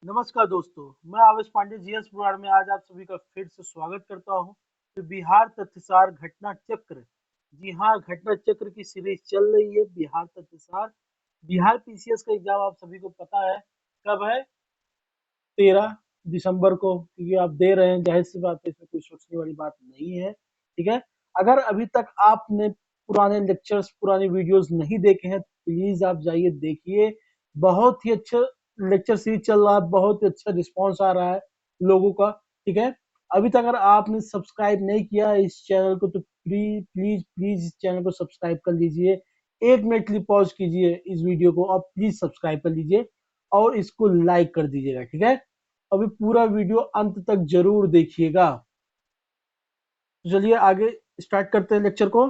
नमस्कार दोस्तों, मैं आवेश पांडे जीएस पुराण में आज आप सभी का फिर से स्वागत करता हूं। तो बिहार तथ्यसार घटना चक्र, जी हाँ, घटना चक्र की सीरीज चल रही है। बिहार तथ्यसार, बिहार पीसीएस का एग्जाम आप सभी को पता है कब है। 13 दिसंबर को, क्योंकि आप दे रहे हैं, जाहिर सी बात है, इसमें कोई सोचने वाली बात नहीं है। ठीक है, अगर अभी तक आपने पुराने लेक्चर्स, पुराने वीडियोस नहीं देखे हैं, प्लीज आप जाइए देखिए। बहुत ही अच्छा लेक्चर सीरीज चल रहा है, बहुत ही अच्छा रिस्पॉन्स आ रहा है लोगों का। ठीक है, अभी तक अगर आपने सब्सक्राइब नहीं किया इस चैनल को, तो प्लीज प्लीज प्लीज इस चैनल को सब्सक्राइब कर लीजिए। 1 मिनट के लिए पॉज कीजिए इस वीडियो को और प्लीज सब्सक्राइब कर लीजिए और इसको लाइक कर दीजिएगा। ठीक है, अभी पूरा वीडियो अंत तक जरूर देखिएगा। तो चलिए आगे स्टार्ट करते हैं लेक्चर को।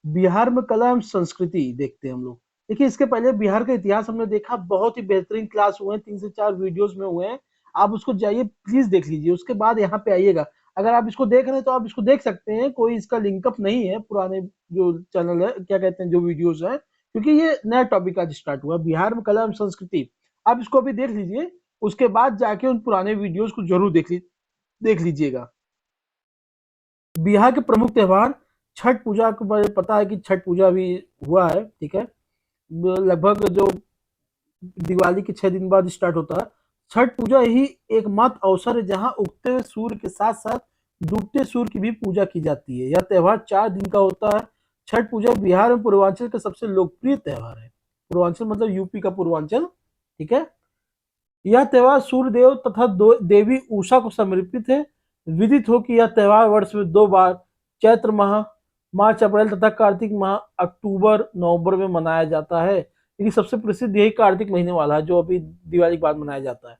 बिहार में कला एवं संस्कृति देखते हैं हम लोग। देखिए, इसके पहले बिहार का इतिहास हमने देखा, बहुत ही बेहतरीन क्लास हुए हैं, 3 से 4 वीडियोस में हुए हैं। आप उसको जाइए प्लीज देख लीजिए, उसके बाद यहाँ पे आइएगा। अगर आप इसको देख रहे हैं तो आप इसको देख सकते हैं, कोई इसका लिंकअप नहीं है पुराने जो चैनल है, क्या कहते हैं, जो वीडियोज है, क्योंकि ये नया टॉपिक आज स्टार्ट हुआ, बिहार में कला एवं संस्कृति। आप इसको अभी देख लीजिए, उसके बाद जाके उन पुराने वीडियोस को जरूर देख लीजिएगा। बिहार के प्रमुख त्योहार, छठ पूजा को पता है कि छठ पूजा भी हुआ है। ठीक है, लगभग जो दिवाली के 6 दिन बाद स्टार्ट होता है। छठ पूजा ही एकमात्र अवसर है जहां उगते हुए सूर्य के साथ साथ डूबते सूर्य की भी पूजा की जाती है। यह त्योहार 4 दिन का होता है। छठ पूजा बिहार में पूर्वांचल का सबसे लोकप्रिय त्योहार है। पूर्वांचल मतलब यूपी का पूर्वांचल। ठीक है, यह त्योहार सूर्य देव तथा देवी उषा को समर्पित है। विदित हो कि यह त्योहार वर्ष में 2 बार, चैत्र माह मार्च अप्रैल तथा कार्तिक माह अक्टूबर नवंबर में मनाया जाता है। लेकिन सबसे प्रसिद्ध यही कार्तिक महीने वाला है, जो अभी दिवाली के बाद मनाया जाता है।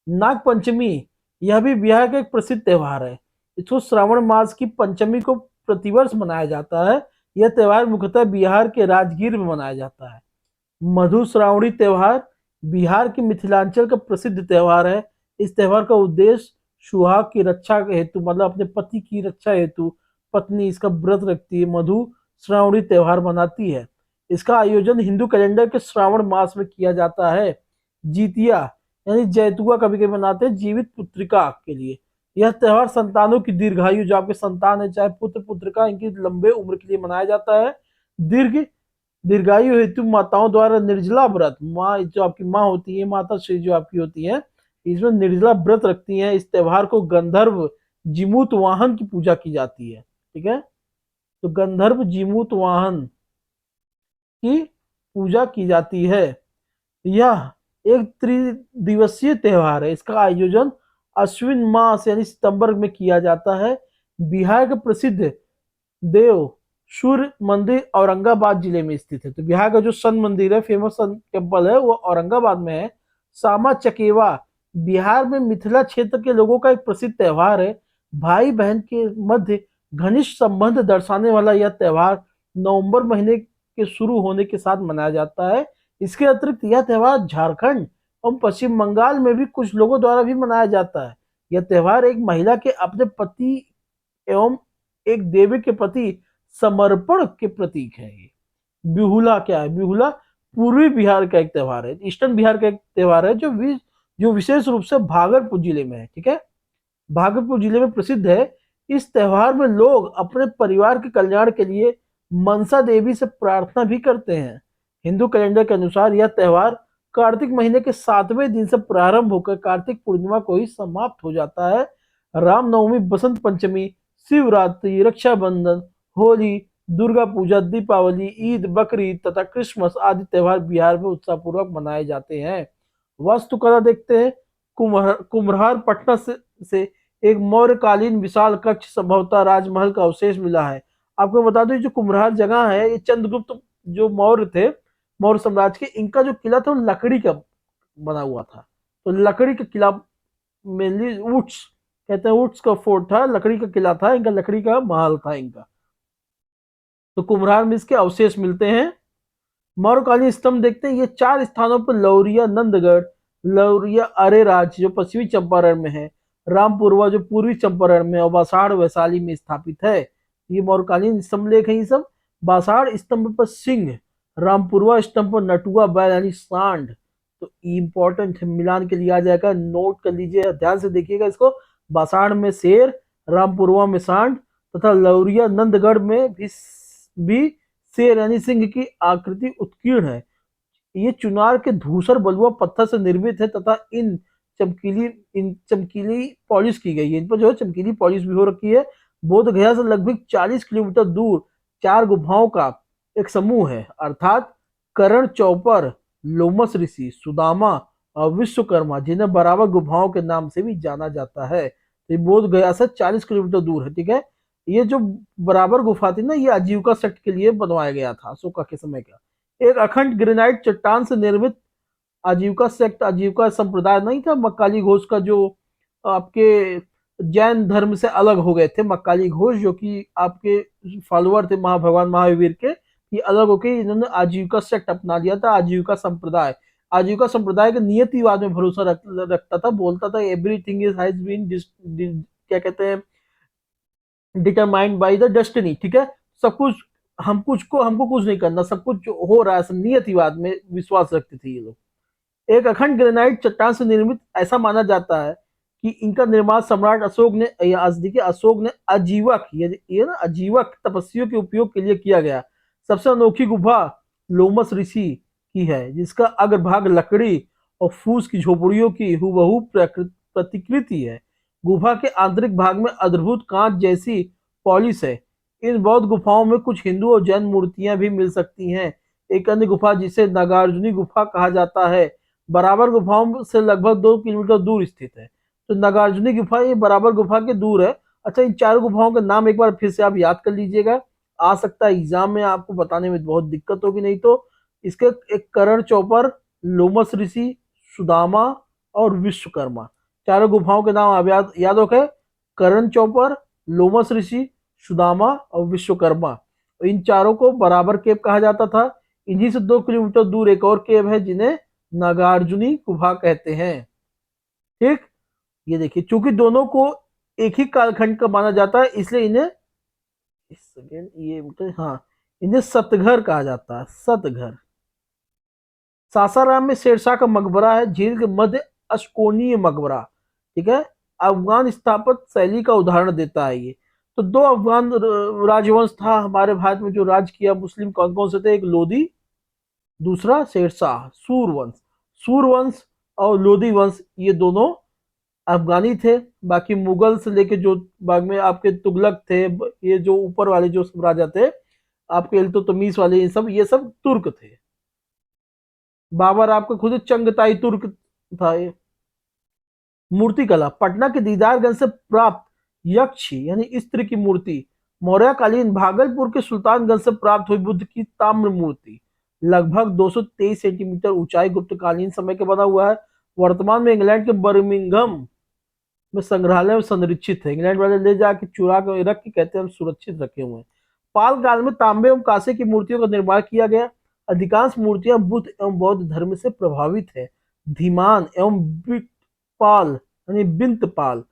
नाग पंचमी, यह भी बिहार का एक प्रसिद्ध त्योहार है। इसको श्रावण मास की पंचमी को प्रतिवर्ष मनाया जाता है। यह त्योहार मुख्यतः बिहार के राजगीर में मनाया जाता है। मधुश्रावणी त्योहार बिहार के मिथिलांचल का प्रसिद्ध त्योहार है। इस त्योहार का उद्देश्य सुहाग की रक्षा हेतु, मतलब अपने पति की रक्षा हेतु पत्नी इसका व्रत रखती है, मधु श्रावणी त्योहार मनाती है। इसका आयोजन हिंदू कैलेंडर के श्रावण मास में किया जाता है। जीतिया यानी जैतुआ कभी कभी मनाते हैं जीवित पुत्रिका के लिए। यह त्योहार संतानों की दीर्घायु, जो आपके संतान है, चाहे पुत्र पुत्रिका, इनकी लंबे उम्र के लिए मनाया जाता है। दीर्घ दीर्घायु हेतु माताओं द्वारा निर्जला व्रत, माँ जो आपकी माँ होती है, माता श्री जो आपकी होती है, इसमें निर्जला व्रत रखती हैं। इस त्योहार को गंधर्व जीमूत वाहन की पूजा की जाती है। ठीक है, तो गंधर्व जीमूत वाहन की पूजा की जाती है। यह एक त्रिदिवसीय त्योहार है। इसका आयोजन अश्विन मास यानी सितंबर में किया जाता है। बिहार के प्रसिद्ध देव सूर्य मंदिर औरंगाबाद जिले में स्थित है। तो बिहार का जो सन मंदिर है, फेमस सन टेम्पल है, वो औरंगाबाद में है। सामा चकेवा बिहार में मिथिला क्षेत्र के लोगों का एक प्रसिद्ध त्योहार है। भाई बहन के मध्य घनिष्ठ संबंध दर्शाने वाला यह त्योहार नवंबर महीने के शुरू होने के साथ मनाया जाता है। इसके अतिरिक्त यह त्योहार झारखंड और पश्चिम बंगाल में भी कुछ लोगों द्वारा भी मनाया जाता है। यह त्योहार एक महिला के अपने पति एवं एक देवी के प्रति समर्पण के प्रतीक है। ये बिहुला क्या है? बिहुला पूर्वी बिहार का एक त्योहार है, ईस्टर्न बिहार का एक त्योहार है, जो विशेष रूप से भागलपुर जिले में है। ठीक है, भागलपुर जिले में प्रसिद्ध है। इस त्योहार में लोग अपने परिवार के कल्याण के लिए मनसा देवी से प्रार्थना भी करते हैं। हिंदू कैलेंडर के अनुसार यह त्योहार कार्तिक महीने के 7वें दिन से प्रारंभ होकर कार्तिक पूर्णिमा को ही समाप्त हो जाता है। रामनवमी, बसंत पंचमी, शिवरात्रि, रक्षाबंधन, होली, दुर्गा पूजा, दीपावली, ईद, बकरीद तथा क्रिसमस आदि त्योहार बिहार में उत्साहपूर्वक मनाए जाते हैं। वास्तुकला देखते हैं। कुम्हरार पटना से एक मौर्यकालीन विशाल कक्ष, संभवतः राजमहल का अवशेष मिला है। आपको बता दो, जो कुम्हरार जगह है, ये चंद्रगुप्त जो मौर्य थे, मौर्य साम्राज्य के, इनका जो किला था वो लकड़ी का बना हुआ था। तो लकड़ी का किला, मेनली वुड्स कहते हैं, वुड्स का फोर्ट था, लकड़ी का किला था इनका, लकड़ी का महल था इनका। तो कुम्हरार में इसके अवशेष मिलते हैं। मौर्यकालीन स्तंभ देखते हैं। ये 4 स्थानों पर लौरिया नंदगढ़, लौरिया अरेराज जो पश्चिमी चंपारण में है, रामपुरवा जो पूर्वी चंपारण में, और बासाड़ वैशाली में स्थापित है। ये मौर्यकालीन स्तंभ लेख है ये सब। बासाड़ स्तंभ पर सिंह, रामपुरवा स्तंभ पर नटुआ बैल यानी सांड, तो इम्पोर्टेंट है, मिलान के लिए आ जाएगा, नोट कर लीजिए, ध्यान से देखिएगा इसको। बासाड़ में शेर, रामपुरवा में सांड तथा लौरिया नंदगढ़ में भी शेर यानी सिंह की आकृति उत्कीर्ण है। ये चुनार के धूसर बलुआ पत्थर से निर्मित है तथा इन चमकीली पॉलिश की गई है। इन पर जो है चमकीली पॉलिश भी हो रखी है। बोध गया से लगभग 40 किलोमीटर दूर 4 गुफाओं का एक समूह है, अर्थात करण चौपर, लोमस ऋषि, सुदामा और विश्वकर्मा, जिन्हें बराबर गुफाओं के नाम से भी जाना जाता है। तो ये बोध गया से 40 किलोमीटर दूर है, ठीक है। ये जो बराबर गुफा थी ना, ये आजीविका सेक्ट के लिए बनवाया गया था अशोका के समय का। एक अखंड ग्रेनाइट चट्टान से निर्मित आजीविका सेक्ट, आजीविका संप्रदाय नहीं था मक्काली घोष का, जो आपके जैन धर्म से अलग हो गए थे। मक्काली घोष जो कि आपके फॉलोअर थे भगवान महावीर के, ये अलग होकर इन्होंने आजीविका सेक्ट अपना लिया था, आजीविका संप्रदाय। आजीविका संप्रदाय के नियतिवाद में भरोसा रखता था, बोलता था एवरीथिंग इज हैज बीन क्या कहते हैं, डिटरमाइंड बाय द डेस्टिनी, ठीक है। सब कुछ हमको कुछ नहीं करना, सब कुछ जो हो रहा है सब नियतिवाद में विश्वास रखते थे ये लोग। एक अखंड ग्रेनाइट चट्टान से निर्मित ऐसा माना जाता है कि इनका निर्माण सम्राट अशोक ने, देखिए अशोक ने आजीवक, ये ना आजीवक तपस्वियों के उपयोग के लिए किया गया। सबसे अनोखी गुफा लोमस ऋषि की है, जिसका अग्रभाग लकड़ी और फूस की झोपड़ियों की हुबहू प्रतिकृति है। गुफा के आंतरिक भाग में अद्भुत कांच जैसी पॉलिश है। इन बौद्ध गुफाओं में कुछ हिंदू और जैन मूर्तियां भी मिल सकती हैं। एक अन्य गुफा जिसे नागार्जुनी गुफा कहा जाता है, बराबर गुफाओं से लगभग 2 किलोमीटर दूर स्थित है। तो नागार्जुनी गुफा ये बराबर गुफा के दूर है। अच्छा, इन 4 गुफाओं के नाम एक बार फिर से आप याद कर लीजिएगा, आ सकता है एग्जाम में आपको बताने में बहुत दिक्कत होगी। नहीं तो इसके एक करण चौपर, लोमस ऋषि, सुदामा और विश्वकर्मा, चारों गुफाओं के नाम आप याद रखें। करण चौपर, लोमस ऋषि, सुदामा और विश्वकर्मा, इन चारों को बराबर केव कहा जाता था। इन्हीं से 2 किलोमीटर दूर एक और केव है जिन्हें नागार्जुनी गुफा कहते हैं, ठीक। ये देखिए, चूंकि दोनों को एक ही कालखंड का माना जाता है, इसलिए इन्हें हाँ, इन्हें सतघर कहा जाता है, सतघर। सासाराम में शेरशाह का मकबरा है, झील के मध्य अशकोनीय मकबरा, ठीक है। अफगान स्थापत्य शैली का उदाहरण देता है ये। तो 2 अफगान राजवंश था हमारे भारत में जो राज किया मुस्लिम, कौन कौन से थे, एक लोधी, दूसरा शेरशाह। सूरवंश, सूरवंश और लोधी वंश ये दोनों अफगानी थे। बाकी मुगल से लेके जो बाद में आपके तुगलक थे, ये जो ऊपर वाले जो सब राजा थे आपके इल्तुतमिश वाले, ये सब तुर्क थे। बाबर आपका खुद चंगताई तुर्क था ये। मूर्ति कला, पटना के दीदारगंज से प्राप्त यक्ष यानी स्त्री की मूर्ति, मौर्यकालीन भागलपुर के सुल्तानगंज से प्राप्त हुई बुद्ध की ताम्र मूर्ति, लगभग 223 सेंटीमीटर ऊंचाई, गुप्तकालीन समय के बना हुआ है। वर्तमान में इंग्लैंड के बर्मिंघम में संग्रहालय में संरक्षित है। इंग्लैंड वाले ले जाके चुरा के रख के कहते हैं हम सुरक्षित रखे हुए हैं। पाल काल में तांबे एवं कांसे की मूर्तियों का निर्माण किया गया। अधिकांश मूर्तियां बुद्ध एवं बौद्ध धर्म से प्रभावित है। धीमान एवं बिटपाल यानी बिंतपाल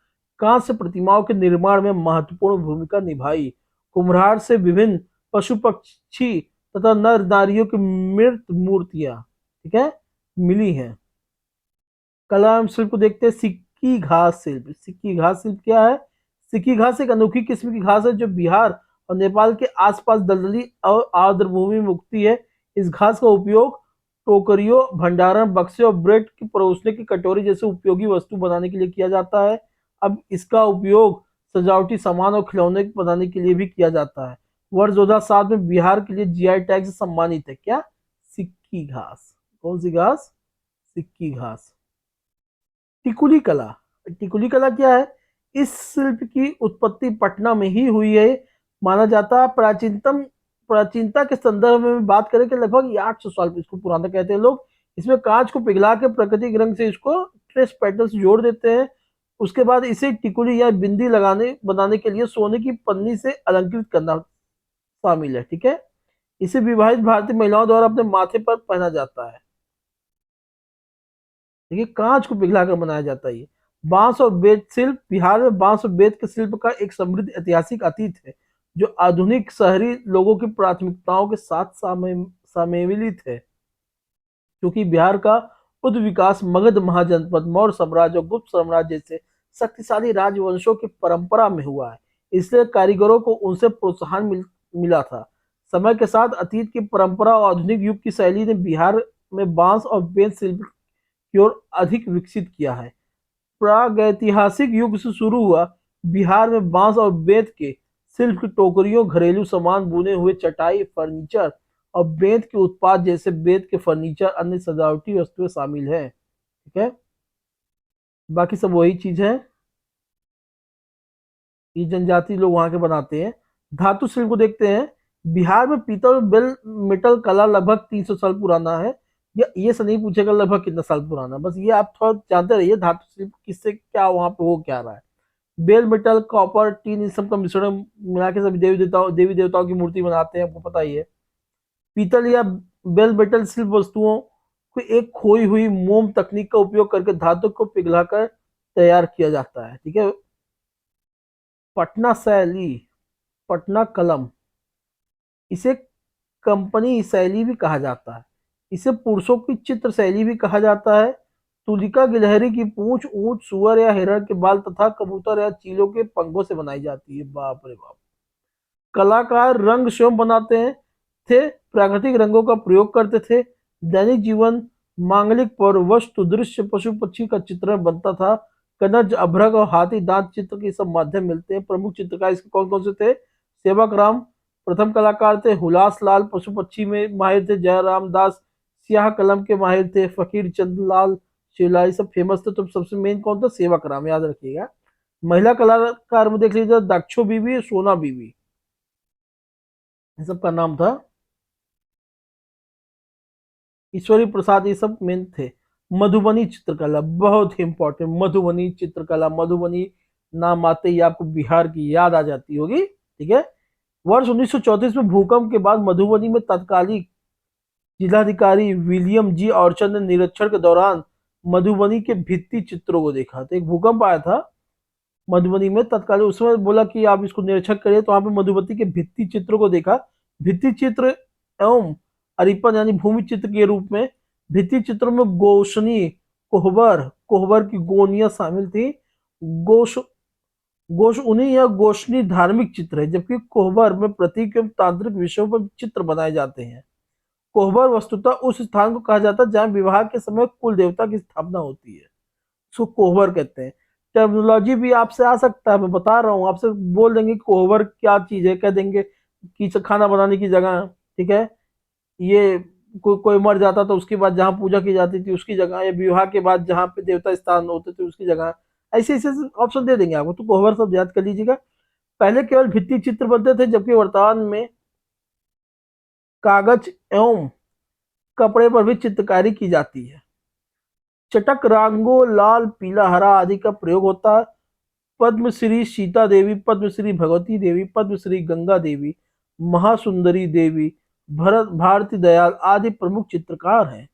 कांस्य प्रतिमाओं के निर्माण में महत्वपूर्ण भूमिका निभाई। कुम्हार से विभिन्न पशु पक्षी तथा नर नारियों की मृत मूर्तियां, ठीक है, मिली हैं। कला एवं शिल्प को देखते हैं। सिक्की घास शिल्प, सिक्की घास शिल्प क्या है? सिक्की घास एक अनोखी किस्म की घास है जो बिहार और नेपाल के आसपास दलदली और आर्द्र भूमि में उगती है। इस घास का उपयोग टोकरियों, भंडारण बक्से और ब्रेड की परोसने की कटोरी जैसे उपयोगी वस्तु बनाने के लिए किया जाता है। अब इसका उपयोग सजावटी सामान और खिलौने बनाने के लिए भी किया जाता है। वर्ष 2007 में बिहार के लिए जीआई टैग से सम्मानित है। क्या? सिक्की घास। कौन सी घास? सिक्की घास। टिकुली कला, टिकुली कला क्या है? इस शिल्प की उत्पत्ति पटना में ही हुई है माना जाता है। प्राचीनता के संदर्भ में बात करें कि लगभग 800 साल इसको पुराना कहते हैं लोग। इसमें कांच को पिघला के प्राकृतिक रंग से इसको ट्रेस पैटर्न से जोड़ देते हैं। उसके बाद इसे टिकुली या बिंदी बनाने के लिए सोने की पन्नी से अलंकृत करना शामिल है, ठीक है। इसे विवाहित भारतीय महिलाओं द्वारा अपने माथे पर पहना जाता है। देखिए, कांच को पिघलाकर बनाया जाता है। ये बांस और बेत शिल्प, बिहार में बांस और बेत के शिल्प का एक समृद्ध ऐतिहासिक अतीत है जो आधुनिक शहरी लोगों की प्राथमिकताओं के साथ सम्मिलित है। क्योंकि बिहार का उच्च विकास मगध महाजनपद, मौर्य साम्राज्य और गुप्त साम्राज्य जैसे शक्तिशाली राजवंशों की परंपरा में हुआ है। इसलिए कारीगरों को उनसे प्रोत्साहन मिला था। समय के साथ अतीत की परंपरा और आधुनिक युग की शैली ने बिहार में बांस और बेंत शिल्प की ओर अधिक विकसित किया है। प्रागैतिहासिक युग से शुरू हुआ बिहार में बांस और बेंत के शिल्प की टोकरियों, घरेलू सामान, बुने हुए चटाई, फर्नीचर और बेंत के उत्पाद जैसे बेंत के फर्नीचर, अन्य सजावटी वस्तुएं शामिल हैं। ठीक है, बाकी सब वही चीज है, ये जनजाति लोग वहां के बनाते हैं। धातु शिल्प को देखते हैं। बिहार में पीतल और बेल मेटल कला लगभग 300 साल पुराना है। ये से नहीं पूछेगा लगभग कितना साल पुराना, बस ये आप थोड़ा जानते रहिए धातु शिल्प किससे क्या वहां पे हो क्या रहा है। बेल मेटल, कॉपर, टीन, इन सब का मिश्रण मिला के सभी देवी देवताओं की मूर्ति बनाते हैं, आपको पता ही है। पीतल या बेल मेटल शिल्प वस्तुओं को एक खोई हुई मोम तकनीक का उपयोग करके धातु को पिघलाकर तैयार किया जाता है। ठीक है। पटना शैली, पटना कलम, इसे कंपनी शैली भी कहा जाता है। इसे पुरुषों की चित्र शैली भी कहा जाता है। तुलिका गिलहरी की पूंछ, ऊंट, सुअर या हिरण के बाल तथा कबूतर या चीलों के पंखों से बनाई जाती है। बाप रे बाप। कलाकार रंग स्वयं बनाते हैं थे, प्राकृतिक रंगों का प्रयोग करते थे। दैनिक जीवन, मांगलिक पर्व, वस्तु, दृश्य, पशु पक्षी का चित्रण बनता था। कनज, अभ्रक और हाथी दांत चित्र के सब माध्यम मिलते हैं। प्रमुख चित्रकार इसके कौन कौन से थे? सेवक राम प्रथम कलाकार थे। हुलास लाल पशु पक्षी में माहिर थे। जयराम दास स्याह कलम के माहिर थे। फकीर चंद लाल शिवलाई सब फेमस थे। तो सबसे मेन कौन था? सेवक राम, याद रखिएगा। महिला कलाकार में देख लीजिए दाक्षो बीबी, सोना बीबी, इन सबका नाम था। ईश्वरी प्रसाद, ये सब मेन थे। मधुबनी चित्रकला बहुत ही इंपॉर्टेंट। मधुबनी चित्रकला, मधुबनी नाम आते ही आपको बिहार की याद आ जाती होगी। ठीक है। वर्ष 1934 में भूकंप के बाद मधुबनी में तत्कालीन जिलाधिकारी विलियम जी ऑर्चर ने निरीक्षण के दौरान मधुबनी के भित्ति चित्रों को देखा। तो एक भूकंप आया था मधुबनी में, तत्कालीन उसमें बोला कि आप इसको निरीक्षण करिए, तो वहां पे मधुबनी के भित्ति चित्रों को देखा। भित्ति चित्र एवं अरिपन यानी भूमि चित्र के रूप में भित्ति चित्रों में गोशनी, कोहबर, कोहबर की गोनियां शामिल थी। गोश गोशउनी या गोशनी धार्मिक चित्र है, जबकि कोहबर में प्रतीक एवं तांत्रिक विषयों पर चित्र बनाए जाते हैं। कोहबर वस्तुतः उस स्थान को कहा जाता है जहां विवाह के समय कुल देवता की स्थापना होती है, उसको कोहबर कहते हैं। टर्मिनोलॉजी भी आपसे आ सकता है, मैं बता रहा हूँ, आपसे बोल देंगे कोहबर क्या चीज है, कह देंगे कि खाना बनाने की जगह। ठीक है। ये कोई मर जाता तो उसके बाद जहाँ पूजा की जाती थी उसकी जगह, या विवाह के बाद जहाँ पे देवता स्थान होते थे उसकी जगह, ऐसे ऐसे ऑप्शन दे देंगे आपको। तो कोहबर सब याद कर लीजिएगा। पहले केवल भित्ति चित्र बनते थे, जबकि वर्तमान में कागज एवं कपड़े पर भी चित्रकारी की जाती है। चटक रंगों लाल, पीला, हरा आदि का प्रयोग होता है। पद्मश्री सीता देवी, पद्मश्री भगवती देवी, पद्मश्री गंगा देवी, महासुंदरी देवी, भरत भारती दयाल आदि प्रमुख चित्रकार हैं।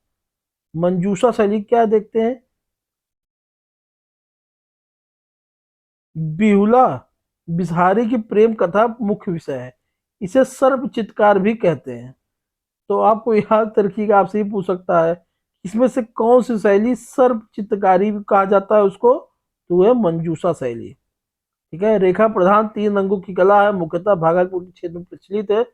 मंजूषा शैली क्या देखते हैं? बिहुला बिसहारी की प्रेम कथा मुख्य विषय है। इसे सर्प चित्रकार भी कहते हैं। तो आपको याद रखिएगा, आपसे ही पूछ सकता है इसमें से कौन सी शैली सर्प चित्रकारी भी कहा जाता है उसको? तो है मंजूषा शैली। ठीक है। रेखा प्रधान 3 रंगों की कला है, मुख्यतः भागलपुर के क्षेत्र में प्रचलित है।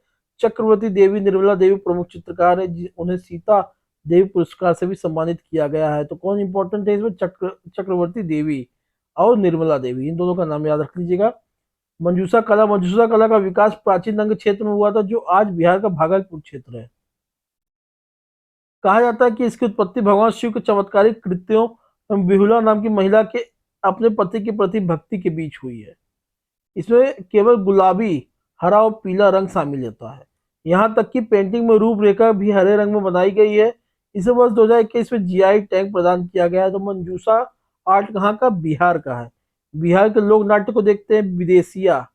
चक्रवर्ती देवी, निर्मला देवी प्रमुख चित्रकार है, उन्हें सीता देवी पुरस्कार से भी सम्मानित किया गया है। तो कौन इंपॉर्टेंट है इसमें? चक्रवर्ती देवी और निर्मला देवी, इन दोनों का नाम याद रख लीजिएगा। मंजूषा कला का विकास प्राचीन रंग क्षेत्र में हुआ था, जो आज बिहार का भागलपुर क्षेत्र है। कहा जाता है कि इसकी उत्पत्ति भगवान शिव के चमत्कारिक कृत्यों एवं बिहुला नाम की महिला के अपने पति के प्रति भक्ति के बीच हुई है। इसमें केवल गुलाबी, हरा और पीला रंग शामिल होता है। यहाँ तक कि पेंटिंग में रूपरेखा भी हरे रंग में बनाई गई है। इसे वर्ष 2021 में जीआई टैग प्रदान किया गया है। तो मंजूषा आर्ट कहाँ का? बिहार का है। बिहार के लोक नाट्य को देखते हैं। विदेशिया,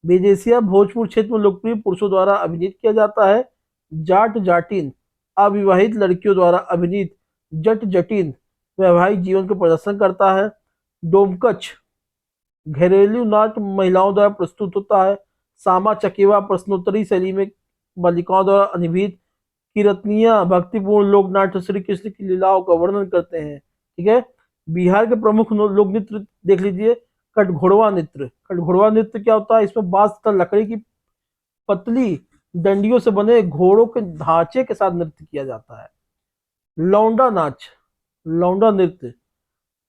विदेशिया भोजपुर क्षेत्र में लोकप्रिय पुरुषों द्वारा अभिनीत किया जाता है। जाट जाटिन, अविवाहित लड़कियों द्वारा अभिनीत जट जटिन वैवाहिक जीवन का प्रदर्शन करता है। डोमकच, घरेलू नाट्य महिलाओं द्वारा प्रस्तुत होता है। सामा चकेवा प्रश्नोत्तरी शैली में बालिकाओं द्वारा अभिनीत कीर्तनिया भक्तिपूर्ण लोक नाट्य श्री कृष्ण की लीलाओं का वर्णन करते हैं। ठीक है। बिहार के प्रमुख लोक नृत्य देख लीजिए। कटघोड़वा नृत्य। कटघोड़वा नृत्य क्या होता है? इसमें बांस तथा लकड़ी की पतली डंडियों से बने घोड़ों के ढांचे के साथ नृत्य किया जाता है। लौंडा नाच। लौंडा नृत्य,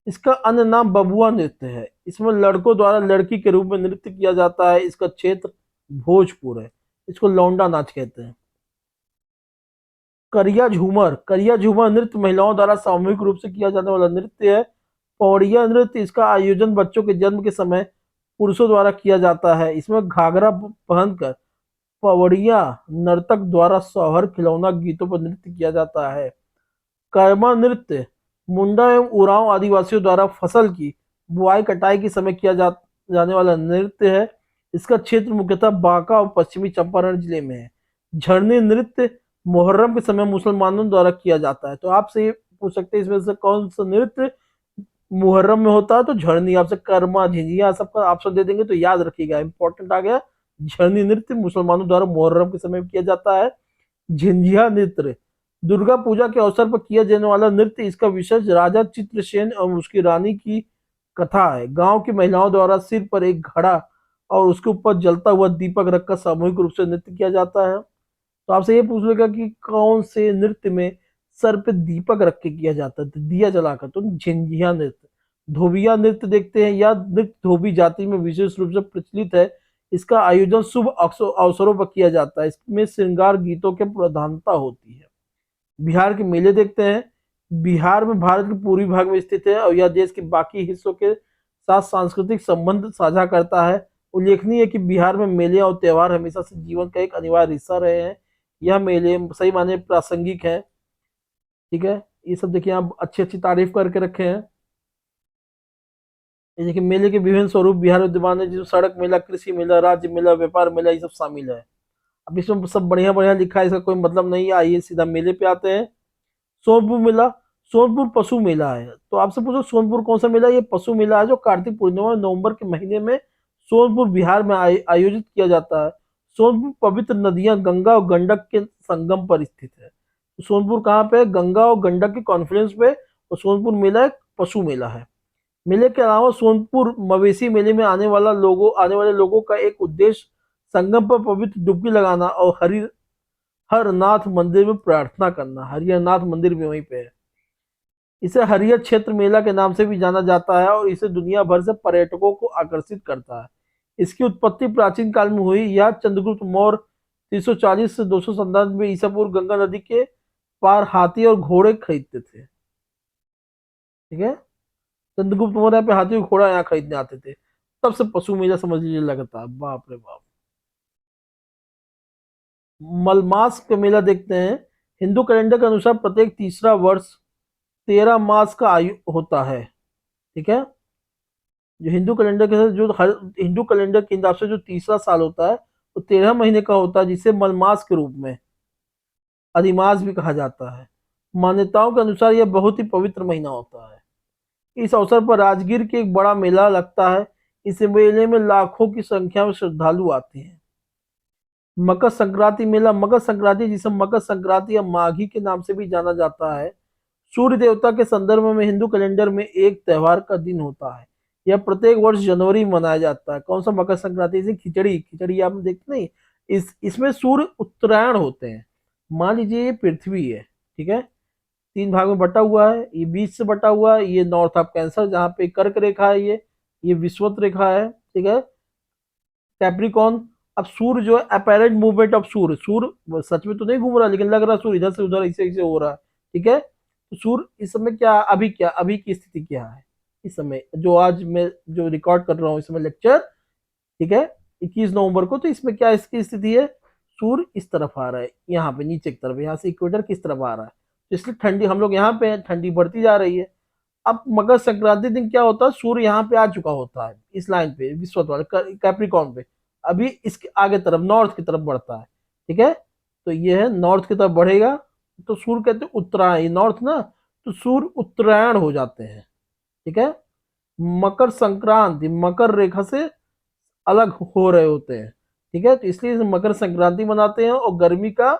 इसका अन्य नाम बबुआ नृत्य है। इसमें लड़कों द्वारा लड़की के रूप में नृत्य किया जाता है। इसका क्षेत्र भोजपुर है। इसको लौंडा नाच कहते हैं। करिया झूमर। करिया झूमर नृत्य महिलाओं द्वारा सामूहिक रूप से किया जाने वाला नृत्य है। पौड़िया नृत्य, इसका आयोजन बच्चों के जन्म के समय पुरुषों द्वारा किया जाता है। इसमें घाघरा पहनकर पवड़िया नर्तक द्वारा सौहर खिलौना गीतों पर नृत्य किया जाता है। कर्मा नृत्य मुंडा एवं उरांव आदिवासियों द्वारा फसल की बुआई कटाई के समय किया जाने वाला नृत्य है। इसका क्षेत्र मुख्यतः बांका और पश्चिमी चंपारण जिले में है। झरने नृत्य मुहर्रम के समय मुसलमानों द्वारा किया जाता है। तो आपसे ये पूछ सकते हैं इसमें से कौन सा नृत्य मुहर्रम में होता है? तो झरनी। आपसे कर्मा झिझिया सबका ऑप्शन दे देंगे तो याद रखिएगा, इंपॉर्टेंट आ गया। झरनी नृत्य मुसलमानों द्वारा मुहर्रम के समय किया जाता है। झिंझिया नृत्य दुर्गा पूजा के अवसर पर किया जाने वाला नृत्य। इसका विषय राजा चित्रसेन और उसकी रानी की कथा है। गांव की महिलाओं द्वारा सिर पर एक घड़ा और उसके ऊपर जलता हुआ दीपक रखकर सामूहिक रूप से नृत्य किया जाता है। तो आपसे ये पूछ लेगा कि कौन से नृत्य में सर पे दीपक रख के किया जाता है, दिया जलाकर? तो झिंझिया नृत्य। धोबिया नृत्य देखते हैं। यह नृत्य धोबी जाति में विशेष रूप से प्रचलित है। इसका आयोजन शुभ अवसरों पर किया जाता है। इसमें श्रृंगार गीतों की प्रधानता होती है। बिहार के मेले देखते हैं। बिहार में भारत के पूर्वी भाग में स्थित है और यह देश के बाकी हिस्सों के साथ सांस्कृतिक संबंध साझा करता है। उल्लेखनीय है कि बिहार में मेले और त्योहार हमेशा से जीवन का एक अनिवार्य हिस्सा रहे हैं। यह मेले सही माने प्रासंगिक है। ठीक है। ये सब देखिए आप अच्छी अच्छी तारीफ करके रखे हैं। ये देखिए मेले के विभिन्न स्वरूप बिहार विद्यमान है, जिसमें सड़क मेला, कृषि मेला, राज्य मेला, व्यापार मेला, ये सब शामिल है। अब इसमें सब बढ़िया बढ़िया लिखा है, इसका कोई मतलब नहीं है। आइए सीधा मेले पे आते हैं। सोनपुर मेला। सोनपुर पशु मेला है। तो आपसे पूछो सोनपुर कौन सा मेला है? ये पशु मेला है जो कार्तिक पूर्णिमा नवंबर के महीने में सोनपुर बिहार में आयोजित किया जाता है। सोनपुर पवित्र नदियां गंगा और गंडक के संगम पर स्थित है। तो सोनपुर कहाँ पे है? गंगा और गंडक के कॉन्फ्लुएंस पे। और सोनपुर मेला एक पशु मेला है। मेले के अलावा सोनपुर मवेशी मेले में आने वाले लोगों का एक उद्देश्य संगम पर पवित्र डुबकी लगाना और हरनाथ मंदिर में प्रार्थना करना। हरिहरनाथ मंदिर भी वहीं पे है। इसे हरिहर क्षेत्र मेला के नाम से भी जाना जाता है और इसे दुनिया भर से पर्यटकों को आकर्षित करता है। इसकी उत्पत्ति प्राचीन काल में हुई। यह चंद्रगुप्त मौर्य 340 से 297 ईसा पूर्व गंगा नदी के पार हाथी और घोड़े खरीदते थे। ठीक है। चंद्रगुप्त मौर्य पे हाथी और घोड़ा यहाँ खरीदने आते थे। तब से पशु मेला समझ लीजिए लगता है। बाप रे बाप। मलमास का मेला देखते हैं। हिंदू कैलेंडर के अनुसार प्रत्येक तीसरा वर्ष 13 मास का आयु होता है। ठीक है। जो हिंदू कैलेंडर के साथ जो हर हिंदू कैलेंडर के हिसाब से जो तीसरा साल होता है वो 13 महीने का होता है, जिसे मलमास के रूप में अधिमास भी कहा जाता है। मान्यताओं के अनुसार यह बहुत ही पवित्र महीना होता है। इस अवसर पर राजगीर के एक बड़ा मेला लगता है। इस मेले में लाखों की संख्या में श्रद्धालु आते हैं। मकर संक्रांति मेला। मकर संक्रांति, जिसे मकर संक्रांति या माघी के नाम से भी जाना जाता है, सूर्य देवता के संदर्भ में हिंदू कैलेंडर में एक त्योहार का दिन होता है। यह प्रत्येक वर्ष जनवरी में मनाया जाता है। कौन सा मकर संक्रांति? से खिचड़ी। खिचड़ी आप देखते नहीं, इसमें सूर्य उत्तरायण होते हैं। मान लीजिए ये पृथ्वी है। ठीक है। 3 भाग में बटा हुआ है। ये बीच से बटा हुआ है। ये नॉर्थ ऑफ कैंसर जहाँ पे कर्क रेखा है, ये विषुवत रेखा है। ठीक है। कैप्रिकॉन। अब सूर्य जो है अपेरेंट मूवमेंट ऑफ सूर्य, सूर्य सच में तो नहीं घूम रहा लेकिन लग रहा सूर्य इधर से उधर ऐसे ऐसे हो रहा है। ठीक है। तो सूर्य इस समय अभी की स्थिति क्या है इस समय, जो आज मैं जो रिकॉर्ड कर रहा हूँ इस समय लेक्चर। ठीक है। 21 नवंबर को। तो इसमें क्या इसकी स्थिति है? सूर्य इस तरफ आ रहा है, यहाँ पे नीचे की तरफ, यहाँ से इक्वेटर किस तरफ आ रहा है। तो इसलिए ठंडी, हम लोग यहाँ पे ठंडी बढ़ती जा रही है। अब मकर संक्रांति दिन क्या होता है? सूर्य यहाँ पे आ चुका होता है इस लाइन पे, विश्वत वाले कैप्रिकॉन पे। अभी इसके आगे तरफ नॉर्थ की तरफ बढ़ता है। ठीक है। तो ये है नॉर्थ की तरफ बढ़ेगा। तो सूर्य कहते हैं उत्तरायण, नॉर्थ ना, तो सूर्य उत्तरायण हो जाते हैं। ठीक है। मकर संक्रांति मकर रेखा से अलग हो रहे होते हैं। ठीक है। तो इसलिए मकर संक्रांति मनाते हैं और गर्मी का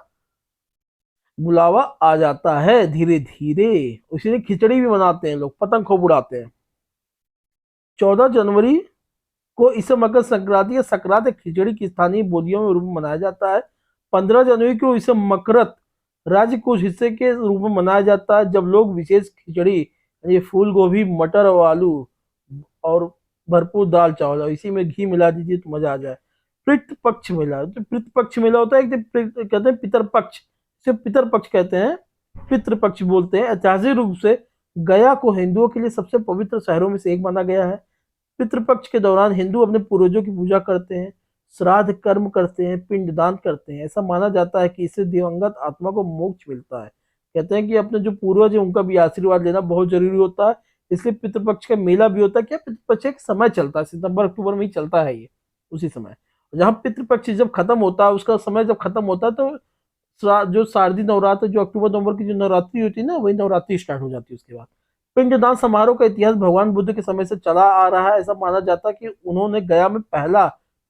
बुलावा आ जाता है धीरे धीरे। इसीलिए खिचड़ी भी बनाते हैं लोग, पतंग खूब उड़ाते हैं। 14 जनवरी को इसे मकर संक्रांति या संक्रांति खिचड़ी की स्थानीय बोलियों में रूप में मनाया जाता है। 15 जनवरी को इसे मकरत राज्य कुछ हिस्से के रूप में मनाया जाता है, जब लोग विशेष खिचड़ी यानी फूल गोभी, मटर और आलू और भरपूर दाल चावल और इसी में घी मिला दीजिए तो मजा आ जाए। पितृपक्ष मेला, तो पितृपक्ष मेला होता है कहते हैं पितरपक्ष, इसे पितरपक्ष कहते हैं, पितृपक्ष बोलते हैं। ऐतिहासिक रूप से गया को हिंदुओं के लिए सबसे पवित्र शहरों में से एक माना गया है। पितृपक्ष के दौरान हिंदू अपने पूर्वजों की पूजा करते हैं, श्राद्ध कर्म करते हैं, पिंडदान करते हैं। ऐसा माना जाता है कि इससे दिवंगत आत्मा को मोक्ष मिलता है। कहते हैं कि अपने जो पूर्वज है उनका भी आशीर्वाद लेना बहुत जरूरी होता है, इसलिए पितृपक्ष का मेला भी होता है। क्या पितृपक्ष एक समय चलता है, सितंबर अक्टूबर में ही चलता है ये, उसी समय। जहाँ पितृपक्ष जब खत्म होता है, उसका समय जब खत्म होता है तो जो शारदीय नवरात्र, जो अक्टूबर नवंबर की जो नवरात्रि होती है ना, वही नवरात्रि स्टार्ट हो जाती है उसके बाद। पिंडदान समारोह का इतिहास भगवान बुद्ध के समय से चला आ रहा है। ऐसा माना जाता है कि उन्होंने गया में पहला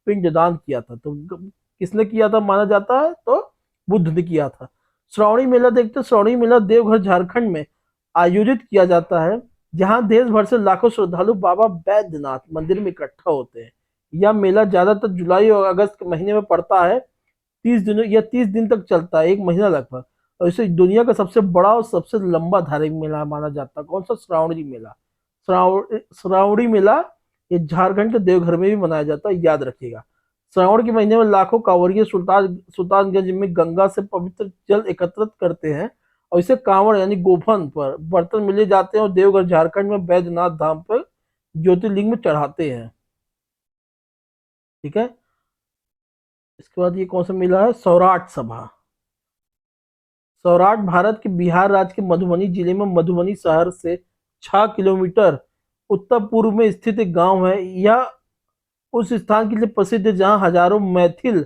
पिंडदान किया था। तो किसने किया था माना जाता है, तो बुद्ध ने किया था। श्रावणी मेला देखते हैं। श्रावणी मेला देवघर झारखंड में आयोजित किया जाता है, जहां देश भर से लाखों श्रद्धालु बाबा बैद्यनाथ मंदिर में इकट्ठा होते हैं। यह मेला ज्यादातर जुलाई और अगस्त के महीने में पड़ता है। 30 दिनों या 30 दिन तक चलता है, एक महीना लगभग। और इसे दुनिया का सबसे बड़ा और सबसे लंबा धार्मिक मेला माना जाता है। कौन सा? श्रावणी मेला। श्रावणी मेला ये झारखंड के देवघर में भी मनाया जाता है, याद रखिएगा। श्रावण के महीने में लाखों कांवड़िए सुल्तानगंज में गंगा से पवित्र जल एकत्रित करते हैं और इसे कांवड़ यानी गोफन पर बर्तन मिले जाते हैं और देवघर झारखंड में बैद्यनाथ धाम पर ज्योतिर्लिंग में चढ़ाते हैं। ठीक है। इसके बाद ये कौन सा मेला है? सौराठ सभा। सौराठ भारत के बिहार राज्य के मधुबनी जिले में मधुबनी शहर से 6 किलोमीटर उत्तर पूर्व में स्थित एक गांव है। यह उस स्थान के लिए प्रसिद्ध है जहां हजारों मैथिल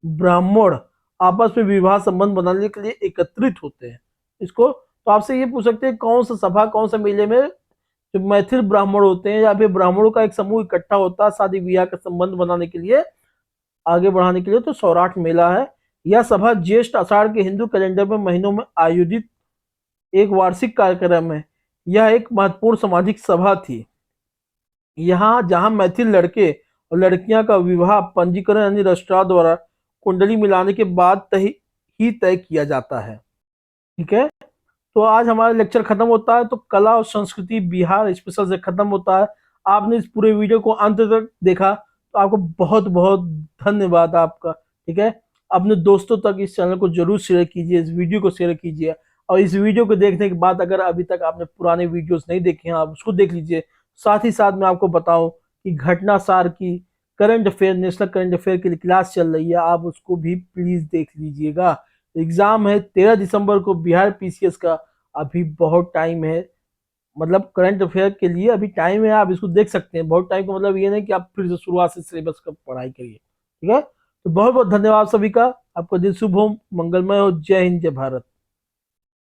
ब्राह्मण आपस में विवाह संबंध बनाने के लिए एकत्रित होते हैं। इसको तो आपसे ये पूछ सकते हैं कौन सा सभा, कौन सा मेले में जो मैथिल ब्राह्मण होते हैं या फिर ब्राह्मणों का एक समूह इकट्ठा होता है शादी विवाह का संबंध बनाने के लिए, आगे बढ़ाने के लिए, तो सौराठ मेला है। यह सभा ज्येष्ठ आषाढ़ के हिंदू कैलेंडर में महीनों में आयोजित एक वार्षिक कार्यक्रम है। यह एक महत्वपूर्ण सामाजिक सभा थी। यहाँ जहां मैथिल लड़के और लड़कियां का विवाह पंजीकरण यानी रजिस्ट्रार द्वारा कुंडली मिलाने के बाद तय किया जाता है। ठीक है। तो आज हमारा लेक्चर खत्म होता है, तो कला और संस्कृति बिहार स्पेशल से खत्म होता है। आपने इस पूरे वीडियो को अंत तक देखा तो आपको बहुत बहुत धन्यवाद आपका। ठीक है। अपने दोस्तों तक इस चैनल को जरूर शेयर कीजिए, इस वीडियो को शेयर कीजिए। और इस वीडियो को देखने के बाद अगर अभी तक आपने पुराने वीडियोस नहीं देखे हैं, आप उसको देख लीजिए। साथ ही साथ मैं आपको बताऊं कि घटना सार की current affair, national current affair की क्लास चल रही है, आप उसको भी प्लीज देख लीजिएगा। एग्जाम है 13 दिसंबर को बिहार पीसीएस का, अभी बहुत टाइम है। मतलब करंट अफेयर के लिए अभी टाइम है, आप इसको देख सकते हैं। बहुत टाइम का मतलब ये नहीं कि आप फिर से शुरुआत से सिलेबस का पढ़ाई करिए। ठीक है। तो बहुत बहुत धन्यवाद सभी का। आपका दिन शुभ हो, मंगलमय हो। जय हिंद, जय भारत।